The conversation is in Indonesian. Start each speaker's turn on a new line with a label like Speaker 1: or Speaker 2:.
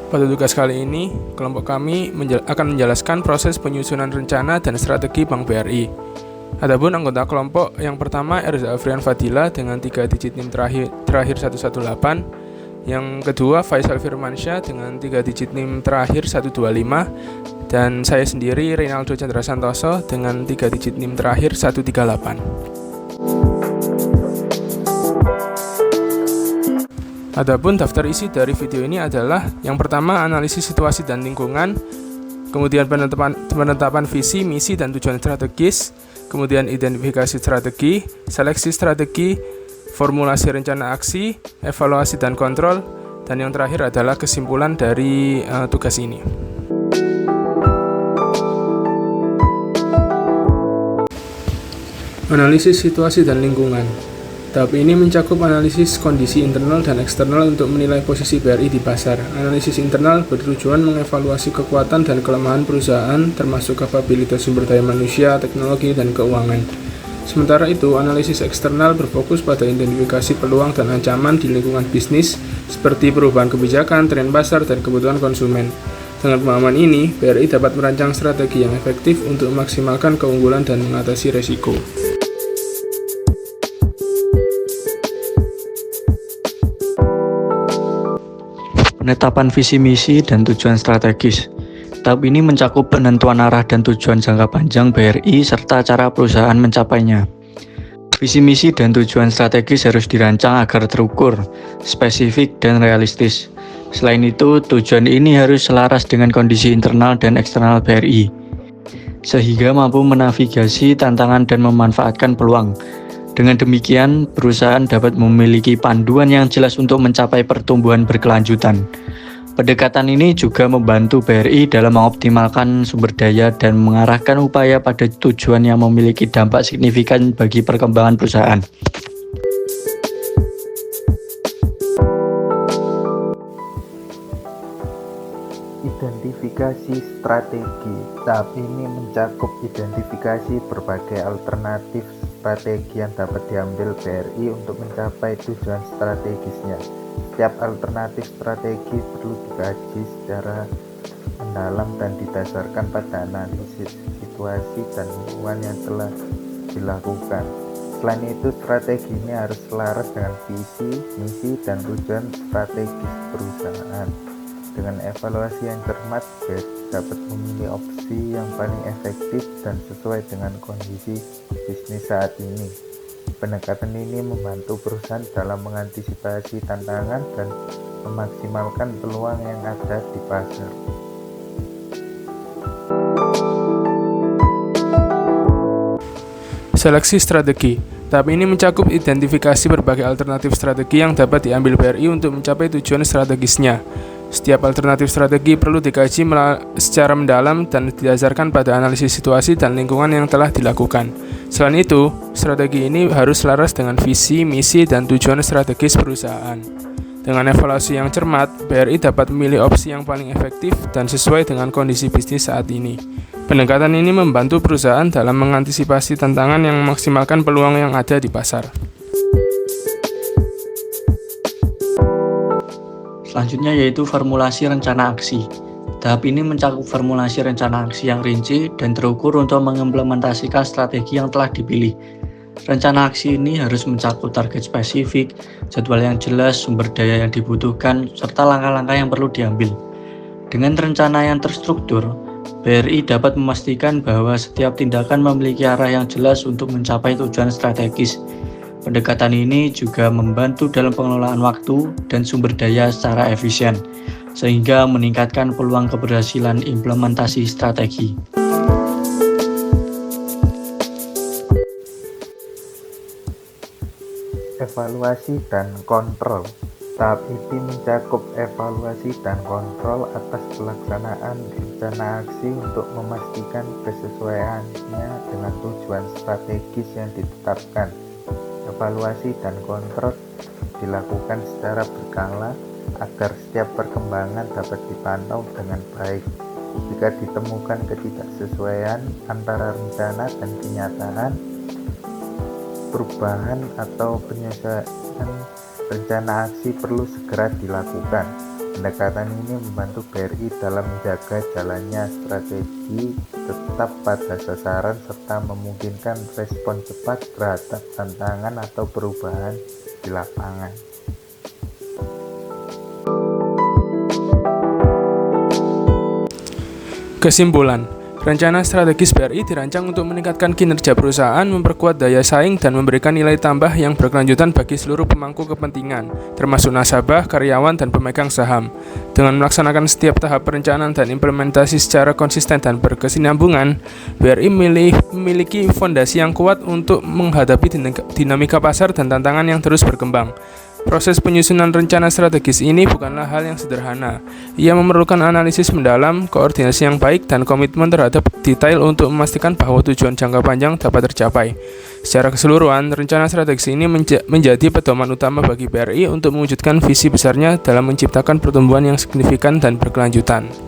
Speaker 1: Pada tugas kali ini, kelompok kami akan menjelaskan proses penyusunan rencana dan strategi Bank BRI. Adapun anggota kelompok yang pertama Erza Afrian Fadila dengan 3 digit NIM terakhir 118, yang kedua Faisal Firmansyah dengan 3 digit NIM terakhir 125, dan saya sendiri Reynaldo Chandra Santoso dengan 3 digit NIM terakhir 138. Adapun daftar isi dari video ini adalah yang pertama analisis situasi dan lingkungan, kemudian penetapan visi, misi, dan tujuan strategis, kemudian identifikasi strategi, seleksi strategi, formulasi rencana aksi, evaluasi dan kontrol, dan yang terakhir adalah kesimpulan dari tugas ini. Analisis situasi dan lingkungan. Tahap ini mencakup analisis kondisi internal dan eksternal untuk menilai posisi BRI di pasar. Analisis internal bertujuan mengevaluasi kekuatan dan kelemahan perusahaan, termasuk kapabilitas sumber daya manusia, teknologi, dan keuangan. Sementara itu, analisis eksternal berfokus pada identifikasi peluang dan ancaman di lingkungan bisnis, seperti perubahan kebijakan, tren pasar, dan kebutuhan konsumen. Dengan pemahaman ini, BRI dapat merancang strategi yang efektif untuk memaksimalkan keunggulan dan mengatasi resiko.
Speaker 2: Penetapan visi misi dan tujuan strategis. Tahap ini mencakup penentuan arah dan tujuan jangka panjang BRI serta cara perusahaan mencapainya. Visi misi dan tujuan strategis harus dirancang agar terukur, spesifik, dan realistis. Selain itu, tujuan ini harus selaras dengan kondisi internal dan eksternal BRI, sehingga mampu menavigasi tantangan dan memanfaatkan peluang. Dengan demikian, perusahaan dapat memiliki panduan yang jelas untuk mencapai pertumbuhan berkelanjutan. Pendekatan ini juga membantu BRI dalam mengoptimalkan sumber daya dan mengarahkan upaya pada tujuan yang memiliki dampak signifikan bagi perkembangan perusahaan.
Speaker 3: Identifikasi strategi. Tahap ini mencakup identifikasi berbagai alternatif strategi yang dapat diambil BRI untuk mencapai tujuan strategisnya. Setiap alternatif strategi perlu dikaji secara mendalam dan didasarkan pada analisis situasi dan lingkungan yang telah dilakukan. Selain itu, strategi ini harus selaras dengan visi, misi, dan tujuan strategis perusahaan. Dengan evaluasi yang cermat, BRI dapat memilih opsi yang paling efektif dan sesuai dengan kondisi bisnis saat ini. Pendekatan ini membantu perusahaan dalam mengantisipasi tantangan dan memaksimalkan peluang yang ada di pasar.
Speaker 1: Seleksi strategi. Tahap ini mencakup identifikasi berbagai alternatif strategi yang dapat diambil BRI untuk mencapai tujuan strategisnya. Setiap alternatif strategi perlu dikaji secara mendalam dan didasarkan pada analisis situasi dan lingkungan yang telah dilakukan. Selain itu, strategi ini harus selaras dengan visi, misi, dan tujuan strategis perusahaan. Dengan evaluasi yang cermat, BRI dapat memilih opsi yang paling efektif dan sesuai dengan kondisi bisnis saat ini. Pendekatan ini membantu perusahaan dalam mengantisipasi tantangan yang memaksimalkan peluang yang ada di pasar.
Speaker 2: Selanjutnya yaitu formulasi rencana aksi. Tahap ini mencakup formulasi rencana aksi yang rinci dan terukur untuk mengimplementasikan strategi yang telah dipilih. Rencana aksi ini harus mencakup target spesifik, jadwal yang jelas, sumber daya yang dibutuhkan, serta langkah-langkah yang perlu diambil. Dengan rencana yang terstruktur, BRI dapat memastikan bahwa setiap tindakan memiliki arah yang jelas untuk mencapai tujuan strategis. Pendekatan ini juga membantu dalam pengelolaan waktu dan sumber daya secara efisien, sehingga meningkatkan peluang keberhasilan implementasi strategi.
Speaker 3: Evaluasi dan kontrol. Tahap ini mencakup evaluasi dan kontrol atas pelaksanaan rencana aksi untuk memastikan kesesuaiannya dengan tujuan strategis yang ditetapkan. Evaluasi dan kontrol dilakukan secara berkala agar setiap perkembangan dapat dipantau dengan baik. Jika ditemukan ketidaksesuaian antara rencana dan kenyataan, perubahan atau penyesuaian rencana aksi perlu segera dilakukan. Pendekatan ini membantu BRI dalam menjaga jalannya strategi tetap pada sasaran serta memungkinkan respon cepat terhadap tantangan atau perubahan di lapangan.
Speaker 1: Kesimpulan, rencana strategis BRI dirancang untuk meningkatkan kinerja perusahaan, memperkuat daya saing, dan memberikan nilai tambah yang berkelanjutan bagi seluruh pemangku kepentingan, termasuk nasabah, karyawan, dan pemegang saham. Dengan melaksanakan setiap tahap perencanaan dan implementasi secara konsisten dan berkesinambungan, BRI memiliki fondasi yang kuat untuk menghadapi dinamika pasar dan tantangan yang terus berkembang. Proses penyusunan rencana strategis ini bukanlah hal yang sederhana. Ia memerlukan analisis mendalam, koordinasi yang baik, dan komitmen terhadap detail untuk memastikan bahwa tujuan jangka panjang dapat tercapai. Secara keseluruhan, rencana strategis ini menjadi pedoman utama bagi BRI untuk mewujudkan visi besarnya dalam menciptakan pertumbuhan yang signifikan dan berkelanjutan.